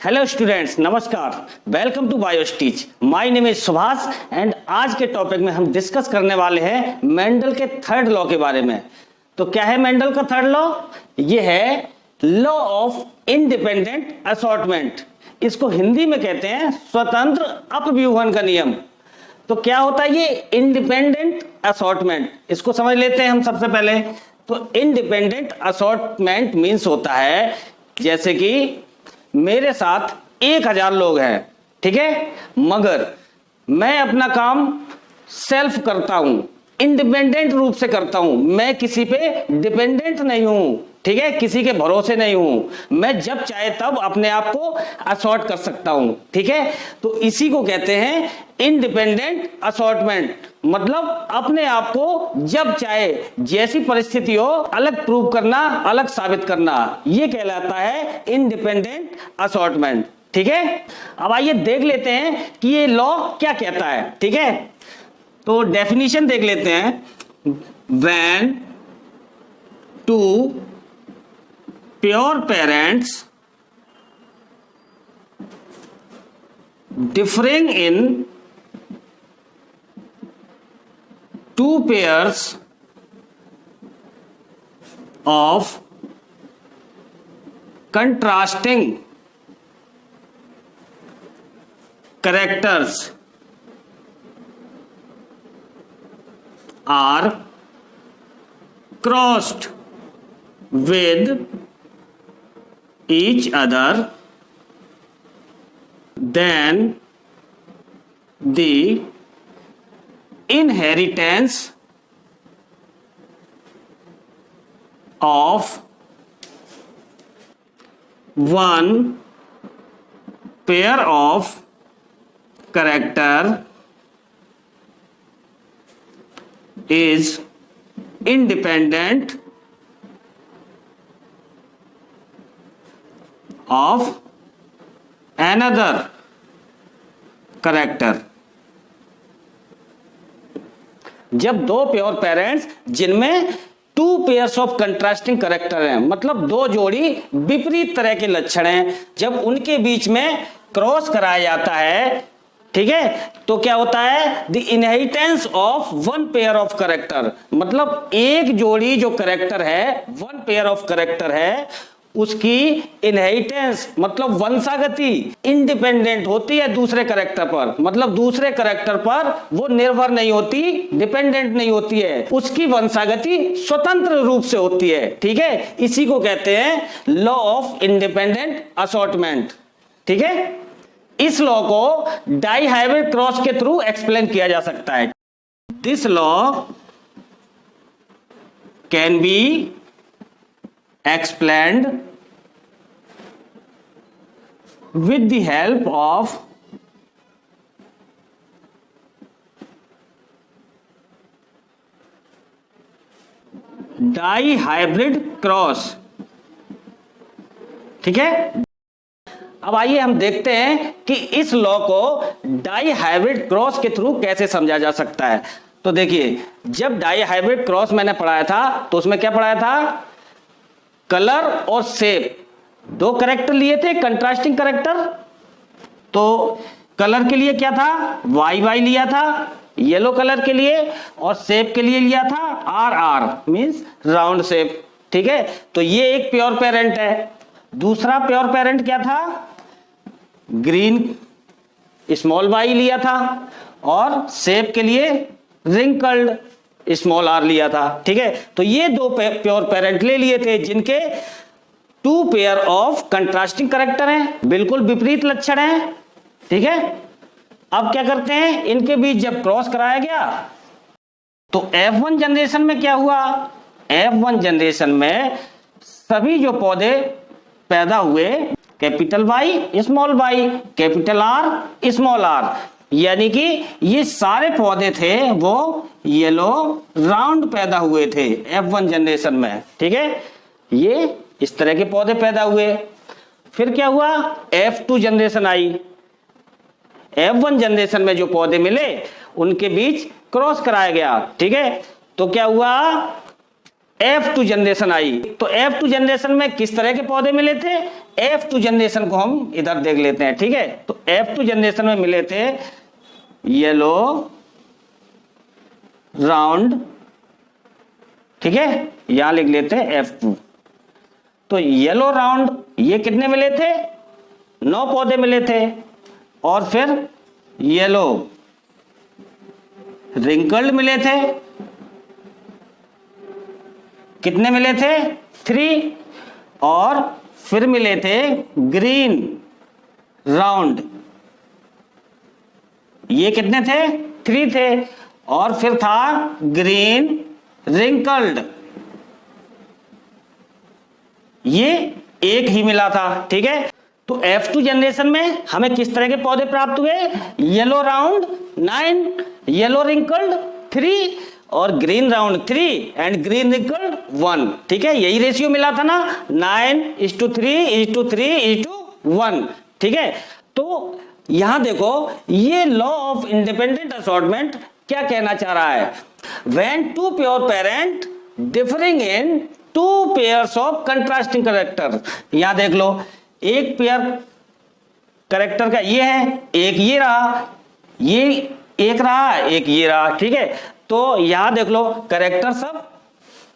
Hello students, नमस्कार। Welcome to Biostitch. My name is Subhash and आज के टॉपिक में हम डिस्कस करने वाले हैं मेंडल के थर्ड लॉ के बारे में। तो क्या है मेंडल का थर्ड लॉ? ये है लॉ ऑफ इंडिपेंडेंट असॉर्टमेंट। इसको हिंदी में कहते हैं स्वतंत्र अपव्यूहन का नियम। तो क्या होता है ये इंडिपेंडेंट असॉर्टमेंट? इसको समझ लेते हैं हम सबसे पहले। तो इंडिपेंडेंट असॉर्टमेंट मीन्स होता है जैसे कि मेरे साथ 1000 लोग हैं, ठीक है, मगर मैं अपना काम सेल्फ करता हूं, इंडिपेंडेंट रूप से करता हूं, मैं किसी पे डिपेंडेंट नहीं हूं, ठीक है, किसी के भरोसे नहीं हूं, मैं जब चाहे तब अपने आप को असॉर्ट कर सकता हूं, ठीक है। तो इसी को कहते हैं इंडिपेंडेंट असॉर्टमेंट, मतलब अपने आप को जब चाहे जैसी परिस्थिति हो अलग प्रूव करना, अलग साबित करना, ये कहलाता है इंडिपेंडेंट असॉर्टमेंट, ठीक है। अब आइए देख लेते हैं कि ये लॉ क्या कहता है, ठीक है। तो डेफिनेशन देख लेते हैं। When two pure parents differing in two pairs of contrasting characters are crossed with each other, then the inheritance of one pair of character is independent of another character। जब दो प्योर पेरेंट्स जिनमें two pairs of contrasting character हैं, मतलब दो जोड़ी विपरीत तरह के लक्षण हैं, जब उनके बीच में क्रॉस कराया जाता है, ठीक है, तो क्या होता है the inheritance of one pair of character, मतलब एक जोड़ी जो कैरेक्टर है, वन पेयर ऑफ कैरेक्टर है, उसकी इनहेरिटेंस मतलब वंशागति इंडिपेंडेंट होती है दूसरे कैरेक्टर पर, मतलब दूसरे कैरेक्टर पर वो निर्भर नहीं होती, डिपेंडेंट नहीं होती है, उसकी वंशागति स्वतंत्र रूप से होती है, ठीक है। इसी को कहते हैं लॉ ऑफ इंडिपेंडेंट असॉर्टमेंट, ठीक है। इस लॉ को डाई हाइब्रिड क्रॉस के थ्रू एक्सप्लेन किया जा सकता है। This law can be explained with the help of dihybrid cross, ठीक है। अब आइए हम देखते हैं कि इस लॉ को डाइहाइब्रिड क्रॉस के थ्रू कैसे समझा जा सकता है। तो देखिए, जब डाइहाइब्रिड क्रॉस मैंने पढ़ाया था तो उसमें क्या पढ़ाया था, कलर और शेप, दो कैरेक्टर लिए थे कंट्रास्टिंग कैरेक्टर। तो कलर के लिए क्या था, वाई वाई लिया था येलो कलर के लिए, और शेप के लिए लिया था R R means round shape, ठीक है। तो ये एक प्योर पेरेंट है। दूसरा प्योर पेरेंट क्या था, ग्रीन स्मॉल वाई लिया था, और शेप के लिए रिंकल्ड स्मॉल आर लिया था, ठीक है। तो ये दो प्योर पेरेंट ले लिए थे जिनके two pair of contrasting character हैं, बिल्कुल विपरीत लक्षण हैं, ठीक है। अब क्या करते हैं, इनके बीच जब क्रॉस कराया गया तो F1 जनरेशन में क्या हुआ, F1 जनरेशन में सभी जो पौधे पैदा हुए, capital Y small Y, capital R small R, यानी कि ये सारे पौधे थे वो येलो राउंड पैदा हुए थे F1 जनरेशन में, ठीक है। ये इस तरह के पौधे पैदा हुए। फिर क्या हुआ, F2 जनरेशन आई। F1 जनरेशन में जो पौधे मिले उनके बीच क्रॉस कराया गया, ठीक है। तो क्या हुआ, F2 जनरेशन आई। तो F2 जनरेशन में किस तरह के पौधे मिले थे? F2 जनरेशन को हम इधर देख लेते हैं, ठीक है। तो F2 जनरेशन में मिले थे येलो राउंड, ठीक है, यहां लिख लेते हैं F2। तो येलो राउंड ये कितने मिले थे? 9 पौधे मिले थे। और फिर येलो रिंकल्ड मिले थे, कितने मिले थे? 3। और फिर मिले थे ग्रीन राउंड, ये कितने थे? 3 थे। और फिर था ग्रीन रिंकल्ड, ये एक ही मिला था, ठीक है। तो F2 जनरेशन में हमें किस तरह के पौधे प्राप्त हुए? येलो राउंड 9, येलो रिंकल्ड 3 और green round 3 and green wrinkled 1, ठीक है। यही रेशियो मिला था ना, 9:3:3:1, ठीक है। तो यहां देखो ये लॉ ऑफ इंडिपेंडेंट असॉर्टमेंट क्या कहना चाह रहा है? When two pure parent differing in 2 pairs of contrasting character. यहां देख लो, एक पेयर कैरेक्टर का ये है, एक ये रहा, ये एक रहा, एक ये रहा, ठीक है। तो यहां देख लो कैरेक्टर सब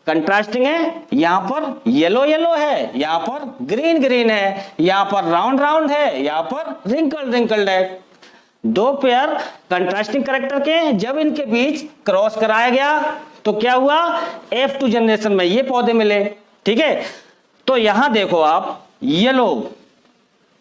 कंट्रास्टिंग है, यहां पर येलो येलो है, यहां पर ग्रीन ग्रीन है, यहां पर राउंड राउंड है, यहां पर रिंकल्ड रिंकल्ड है। 2 पेयर कंट्रास्टिंग कैरेक्टर के जब इनके बीच क्रॉस कराया गया तो क्या हुआ? F2 जनरेशन में ये पौधे मिले, ठीक है। तो यहां देखो आप, येलो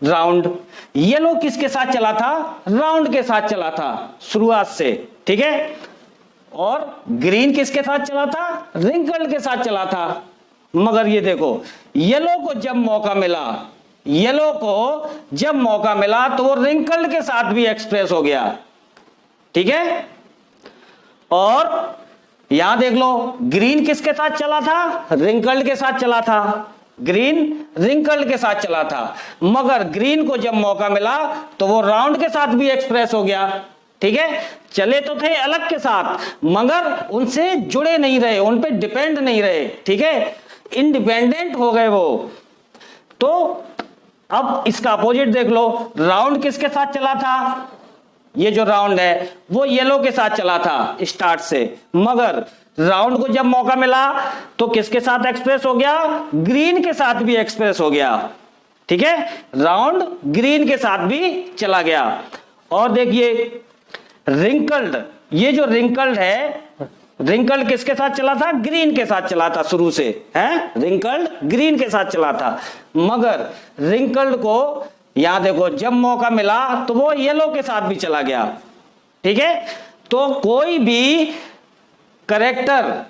राउंड, येलो किसके साथ चला था? राउंड के साथ चला था शुरुआत से, ठीक है। और ग्रीन किसके साथ चला था? रिंकल्ड के साथ चला था। मगर ये देखो, येलो को जब मौका मिला, येलो को जब मौका मिला तो वो रिंकल्ड के साथ भी एक्सप्रेस हो गया, ठीक है। और यहां देख लो, ग्रीन किसके साथ चला था? रिंकल्ड के साथ चला था, ग्रीन रिंकल्ड के साथ चला था। मगर ग्रीन को जब मौका मिला तो वो राउंड के साथ भी एक्सप्रेस हो गया, ठीक है। चले तो थे अलग के साथ मगर उनसे जुड़े नहीं रहे, उन पे डिपेंड नहीं रहे, ठीक है, इंडिपेंडेंट हो गए वो। तो अब इसका अपोजिट देख लो, राउंड किसके साथ चला था? ये जो राउंड है वो येलो के साथ चला था स्टार्ट से, मगर राउंड को जब मौका मिला तो किसके साथ एक्सप्रेस हो गया? ग्रीन के साथ भी एक्सप्रेस हो गया, ठीक है। राउंड ग्रीन के साथ भी चला गया। और देखिए रिंकल्ड, ये जो रिंकल्ड है, रिंकल्ड किसके साथ चला था? ग्रीन के साथ चला था शुरू से, है, रिंकल्ड ग्रीन के साथ चला था। मगर रिंकल्ड को यहां देखो जब मौका मिला तो वो येलो के साथ भी चला गया, ठीक है। तो कोई भी कैरेक्टर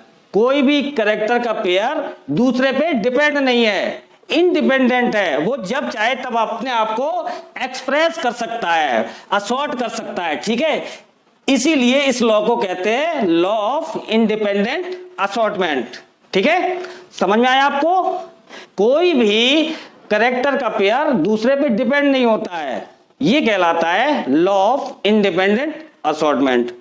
का पेयर दूसरे पे डिपेंड नहीं है, इंडिपेंडेंट है। वो जब चाहे तब अपने आप को एक्सप्रेस कर सकता है, असॉर्ट कर सकता है, ठीक है। इसीलिए इस लॉ को कहते हैं लॉ ऑफ इंडिपेंडेंट असॉर्टमेंट, ठीक है। समझ में आया आपको? कोई भी कैरेक्टर का पेयर दूसरे पे डिपेंड नहीं होता है, ये कहलाता है लॉ ऑफ इंडिपेंडेंट असॉर्टमेंट।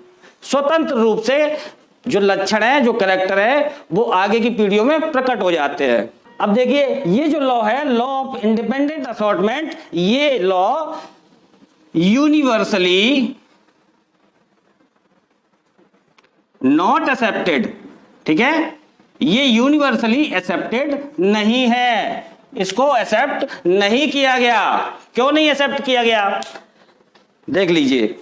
स्वतंत्र रूप से जो लक्षण है, जो कैरेक्टर है, वो आगे की पीढ़ियों में प्रकट हो जाते हैं। अब देखिए ये जो लॉ है, लॉ ऑफ इंडिपेंडेंट असॉर्टमेंट, ये लॉ यूनिवर्सली नॉट एक्सेप्टेड, ठीक है, ये यूनिवर्सली एक्सेप्टेड नहीं है, इसको एक्सेप्ट नहीं किया गया। क्यों नहीं एक्सेप्ट किया गया? देख लीजिए,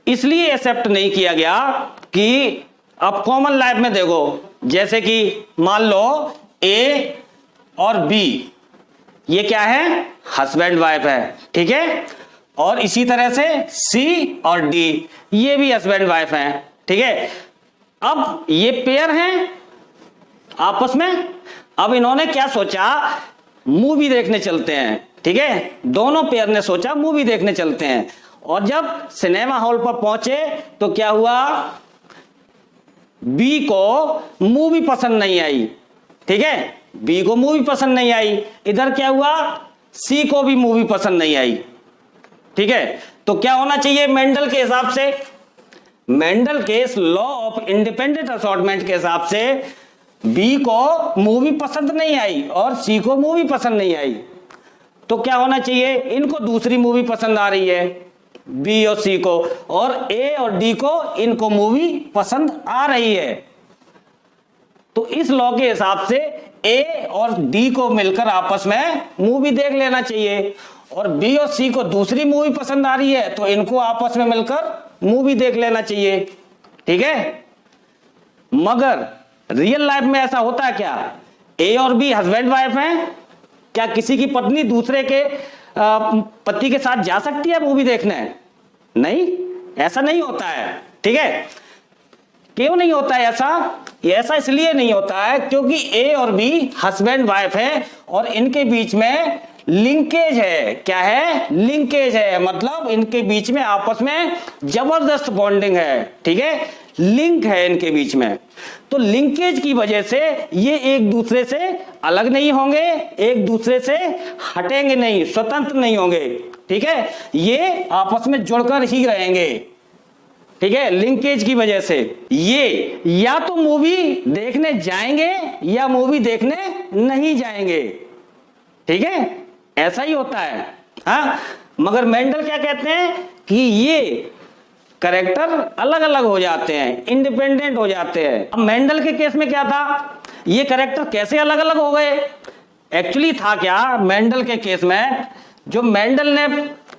इसलिए एक्सेप्ट नहीं किया गया कि अब कॉमन लाइफ में देखो, जैसे कि मान लो ए और बी, ये क्या है? हस्बैंड वाइफ है, ठीक है। और इसी तरह से सी और डी, ये भी हस्बैंड वाइफ है, ठीक है। अब ये पेयर हैं आपस में। अब इन्होंने क्या सोचा? मूवी देखने चलते हैं, ठीक है। दोनों पेयर ने सोचा मूवी देखने चलते हैं। और जब सिनेमा हॉल पर पहुंचे तो क्या हुआ? बी को मूवी पसंद नहीं आई, ठीक है, बी को मूवी पसंद नहीं आई। इधर क्या हुआ? सी को भी मूवी पसंद नहीं आई, ठीक है। तो क्या होना चाहिए मेंडल के हिसाब से? मेंडल के इस लॉ ऑफ इंडिपेंडेंट असॉर्टमेंट के हिसाब से बी को मूवी पसंद नहीं आई और सी को मूवी पसंद नहीं आई, तो क्या होना चाहिए, इनको दूसरी मूवी पसंद आ रही है, बी और सी को, और ए और डी को इनको मूवी पसंद आ रही है। तो इस लॉ के हिसाब से ए और डी को मिलकर आपस में मूवी देख लेना चाहिए, और बी और सी को दूसरी मूवी पसंद आ रही है तो इनको आपस में मिलकर मूवी देख लेना चाहिए। ठीक है, मगर रियल लाइफ में ऐसा होता है क्या? ए और बी हस्बैंड वाइफ हैं, क्या किसी की पत्नी दूसरे के पति के साथ जा सकती है मूवी देखने? नहीं, ऐसा नहीं होता है। ठीक है, क्यों नहीं होता है ऐसा? ऐसा इसलिए नहीं होता है क्योंकि ए और बी हस्बैंड वाइफ है और इनके बीच में लिंकेज है। क्या है? लिंकेज है, मतलब इनके बीच में आपस में जबरदस्त बॉन्डिंग है। ठीक है, लिंक है इनके बीच में। तो लिंकेज की वजह से ये एक दूसरे से अलग नहीं होंगे, एक दूसरे से हटेंगे नहीं, स्वतंत्र नहीं होंगे। ठीक है, ये आपस में जुड़कर ही रहेंगे। ठीक है, लिंकेज की वजह से ये या तो मूवी देखने जाएंगे या मूवी देखने नहीं जाएंगे। ठीक है, ऐसा ही होता है। हाँ, मगर मेंडल क्या कहते हैं कि ये कैरेक्टर अलग अलग हो जाते हैं, इंडिपेंडेंट हो जाते हैं। अब मेंडल के केस में क्या था, ये कैरेक्टर कैसे अलग अलग हो गए? एक्चुअली था क्या, मेंडल के केस में जो मेंडल ने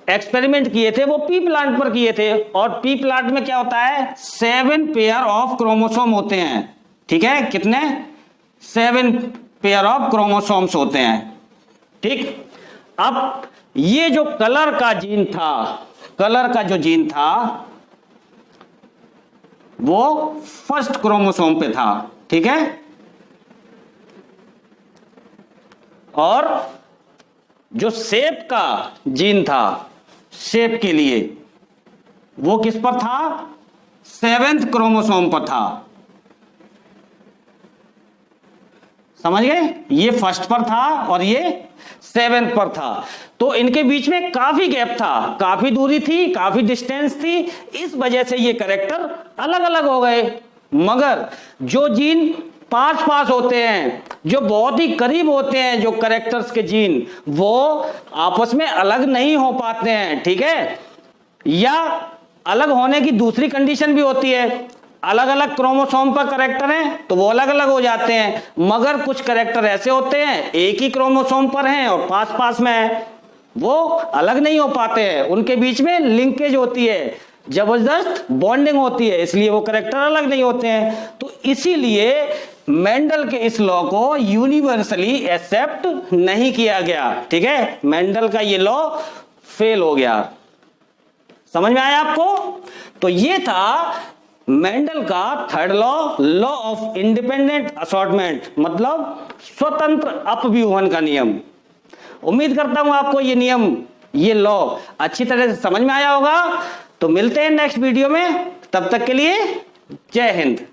एक्सपेरिमेंट किए थे वो पी प्लांट पर किए थे, और पी प्लांट में क्या होता है, 7 पेयर ऑफ क्रोमोसोम होते हैं। ठीक है, कितने? 7 पेयर ऑफ क्रोमोसोम्स होते हैं। ठीक, अब ये जो कलर का जीन था, कलर का जो जीन था वो फर्स्ट क्रोमोसोम पे था। ठीक है, और जो शेप का जीन था, शेप के लिए, वो किस पर था? 7th क्रोमोसोम पर था। समझ गए? ये फर्स्ट पर था और ये 7th पर था। तो इनके बीच में काफी गैप था, काफी दूरी थी, काफी डिस्टेंस थी, इस वजह से ये कैरेक्टर अलग अलग हो गए। मगर जो जीन पास पास होते हैं, जो बहुत ही करीब होते हैं, जो कैरेक्टर्स के जीन, वो आपस में अलग नहीं हो पाते हैं। ठीक है, या अलग होने की दूसरी कंडीशन भी होती है, अलग अलग क्रोमोसोम पर कैरेक्टर हैं तो वो अलग अलग हो जाते हैं। मगर कुछ कैरेक्टर ऐसे होते हैं एक ही क्रोमोसोम पर हैं और पास पास में है, वो अलग नहीं हो पाते हैं, उनके बीच में लिंकेज होती है, जबरदस्त बॉन्डिंग होती है, इसलिए वो कैरेक्टर अलग नहीं होते हैं। तो इसीलिए मेंडल के इस लॉ को यूनिवर्सली एक्सेप्ट नहीं किया गया। ठीक है, मेंडल का ये लॉ फेल हो गया। समझ में आया आपको? तो ये था मेंडल का third law, law of independent assortment, मतलब स्वतंत्र अपव्यूहन का नियम। उम्मीद करता हूं आपको ये नियम, ये लॉ अच्छी तरह से समझ में आया होगा। तो मिलते हैं नेक्स्ट वीडियो में, तब तक के लिए जय हिंद।